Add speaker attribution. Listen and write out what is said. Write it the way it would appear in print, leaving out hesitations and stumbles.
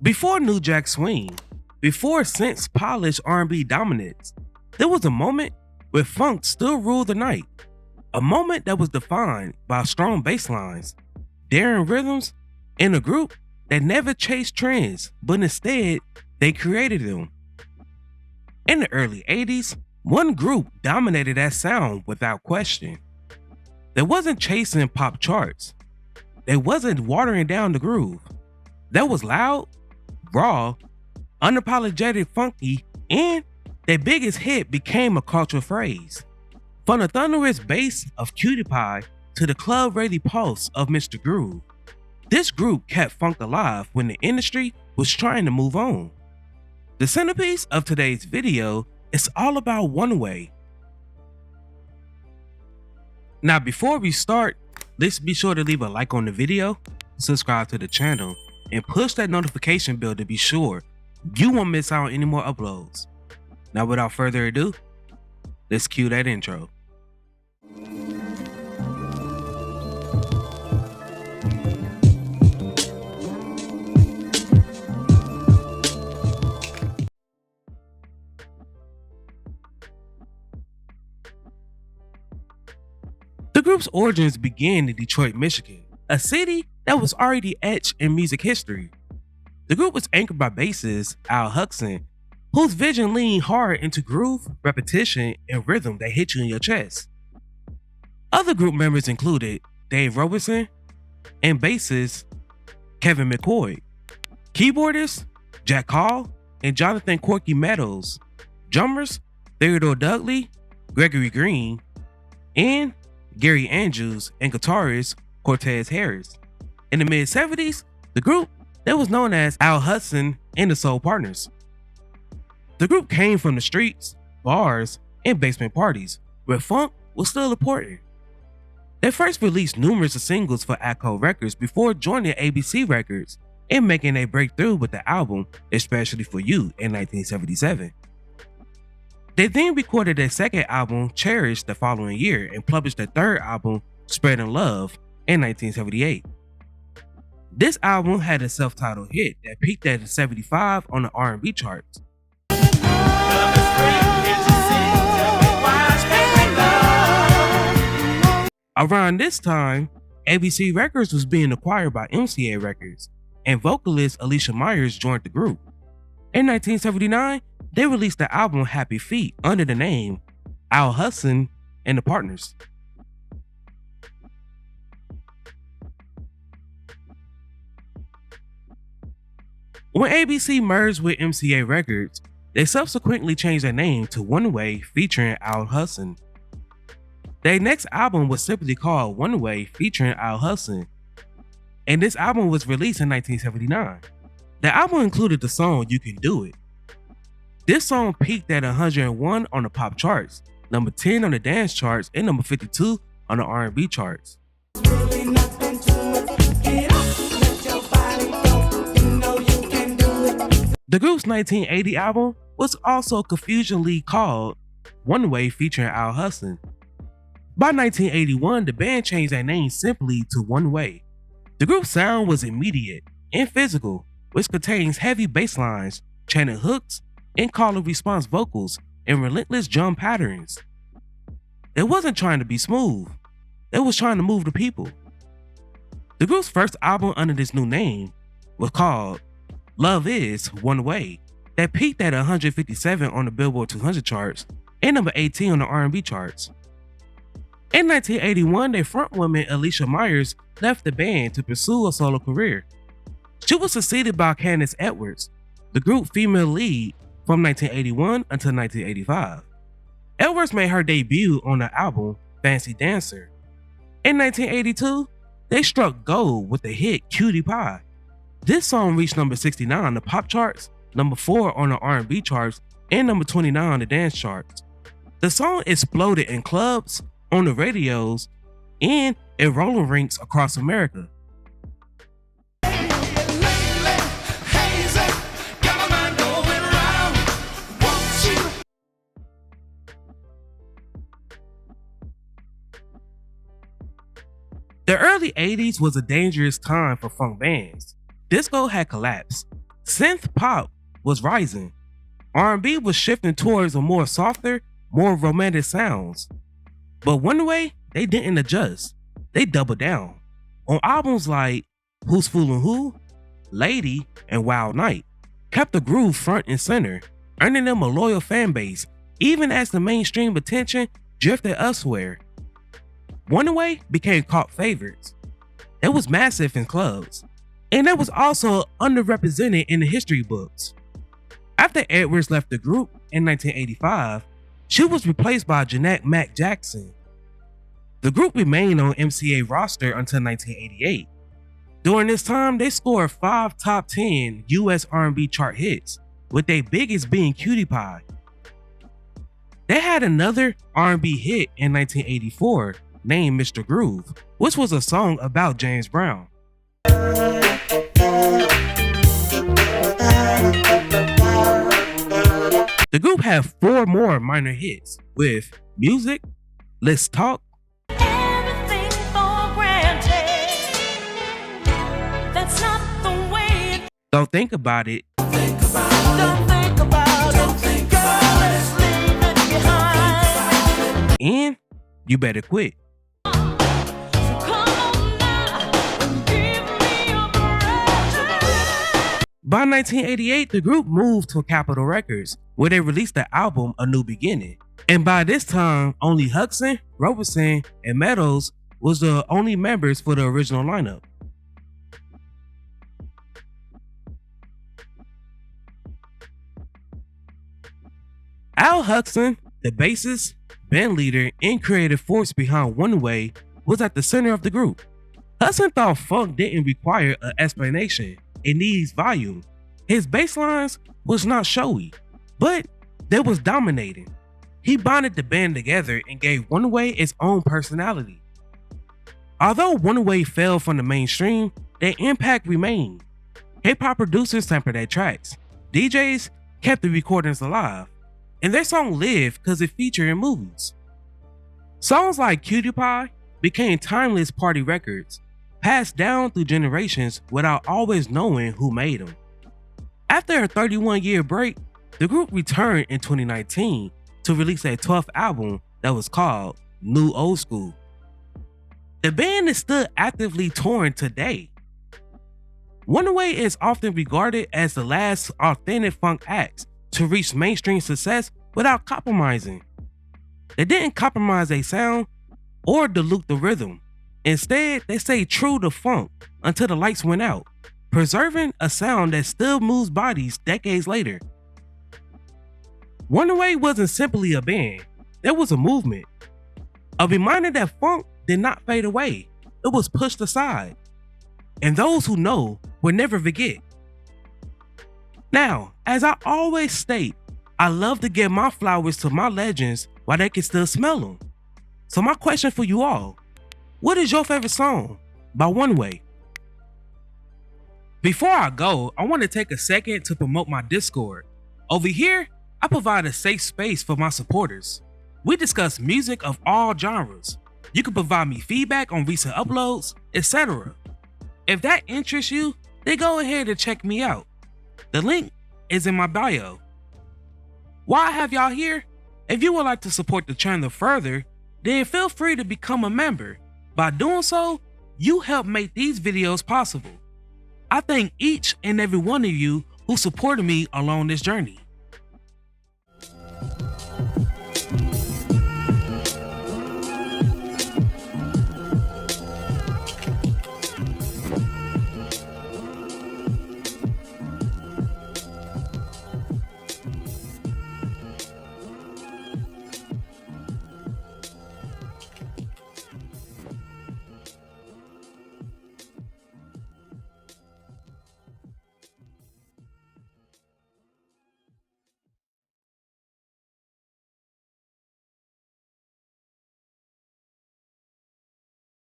Speaker 1: Before New Jack Swing, before Synth's polished R&B dominance, there was a moment where funk still ruled the night. A moment that was defined by strong bass lines, daring rhythms, and a group that never chased trends, but instead they created them. In the early 80s, one group dominated that sound without question. They wasn't chasing pop charts. They wasn't watering down the groove. That was loud, raw, unapologetic funky, and their biggest hit became a cultural phrase. From the thunderous bass of Cutie Pie to the club-ready pulse of Mr. Groove, this group kept funk alive when the industry was trying to move on. The centerpiece of today's video is all about One Way. Now before we start, let's be sure to leave a like on the video, subscribe to the channel, and push that notification bell to be sure you won't miss out on any more uploads. Now without further ado, let's cue that intro. The group's origins began in Detroit, Michigan, a city that was already etched in music history. The group was anchored by bassist Al Hudson, whose vision leaned hard into groove, repetition, and rhythm that hit you in your chest. Other group members included Dave Robertson and bassist Kevin McCoy, keyboardist Jack Hall and Jonathan Corky Meadows, drummers Theodore Dudley, Gregory Green, and Gary Andrews, and guitarist Cortez Harris. In the mid-70s, the group that was known as Al Hudson and the Soul Partners. The group came from the streets, bars, and basement parties, where funk was still important. They first released numerous singles for Atco Records before joining ABC Records and making a breakthrough with the album Especially For You in 1977. They then recorded their second album, Cherish, the following year and published their third album, Spreading Love, in 1978. This album had a self-titled hit that peaked at 75 on the R&B charts. Around this time, ABC Records was being acquired by MCA Records, and vocalist Alicia Myers joined the group. In 1979, they released the album Happy Feet under the name Al Hudson and the Partners. When ABC merged with MCA Records, they subsequently changed their name to One Way featuring Al Hudson. Their next album was simply called One Way featuring Al Hudson, and this album was released in 1979. The album included the song You Can Do It. This song peaked at 101 on the pop charts, number 10 on the dance charts, and number 52 on the R&B charts. The group's 1980 album was also confusingly called One Way featuring Al Hudson. By 1981, the band changed their name simply to One Way. The group's sound was immediate and physical, which contains heavy bass lines, chanted hooks, and call and response vocals, and relentless drum patterns. They wasn't trying to be smooth, they was trying to move the people. The group's first album under this new name was called Love Is One Way, that peaked at 157 on the Billboard 200 charts and number 18 on the R&B charts. In 1981, their frontwoman Alicia Myers left the band to pursue a solo career. She was succeeded by Candace Edwards, the group female lead, from 1981 until 1985. Edwards made her debut on the album Fancy Dancer. In 1982, they struck gold with the hit Cutie Pie. This song reached number 69 on the pop charts, number 4 on the R&B charts, and number 29 on the dance charts. The song exploded in clubs, on the radios, and in roller rinks across America. The early 80s was a dangerous time for funk bands. Disco had collapsed. Synth pop was rising. R&B was shifting towards a more softer, more romantic sounds. But One Way, they didn't adjust. They doubled down. On albums like Who's Foolin' Who, Lady, and Wild Night, kept the groove front and center, earning them a loyal fan base, even as the mainstream attention drifted elsewhere. One Way became cult favorites. It was massive in clubs, and it was also underrepresented in the history books. After Edwards left the group in 1985, she was replaced by Jeanette Mack Jackson. The group remained on MCA roster until 1988. During this time, they scored 5 top 10 US R&B chart hits, with their biggest being Cutie Pie. They had another R&B hit in 1984 named Mr. Groove, which was a song about James Brown. The group had 4 more minor hits with Music, Let's Talk,
Speaker 2: Everything for granted. That's not the way.
Speaker 1: Don't Think About It,
Speaker 2: Don't think about it. Girl, let's leave it behind.
Speaker 1: and You Better Quit.
Speaker 2: So come on now and give me your breath.
Speaker 1: By 1988, the group moved to Capitol Records, where they released the album A New Beginning. And by this time, only Hudson, Robertson, and Meadows was the only members for the original lineup. Al Hudson, the bassist, band leader, and creative force behind One Way, was at the center of the group. Hudson thought funk didn't require an explanation, it needs volume. His bass lines was not showy, but they was dominating. He bonded the band together and gave One Way its own personality. Although One Way fell from the mainstream, their impact remained. Hip-hop producers sampled their tracks. DJs kept the recordings alive. And their song lived because it featured in movies. Songs like Cutie Pie became timeless party records, passed down through generations without always knowing who made them. After a 31-year break, the group returned in 2019 to release a 12th album that was called New Old School. The band is still actively touring today. One Way is often regarded as the last authentic funk act to reach mainstream success without compromising. They didn't compromise their sound or dilute the rhythm. Instead, they stayed true to funk until the lights went out, preserving a sound that still moves bodies decades later. One Way wasn't simply a band, it was a movement. A reminder that funk did not fade away, it was pushed aside. And those who know will never forget. Now, as I always state, I love to give my flowers to my legends while they can still smell them. So my question for you all, what is your favorite song by One Way? Before I go, I want to take a second to promote my Discord. Over here, I provide a safe space for my supporters. We discuss music of all genres. You can provide me feedback on recent uploads, etc. If that interests you, then go ahead and check me out. The link is in my bio. While I have y'all here, if you would like to support the channel further, then feel free to become a member. By doing so, you help make these videos possible. I thank each and every one of you who supported me along this journey.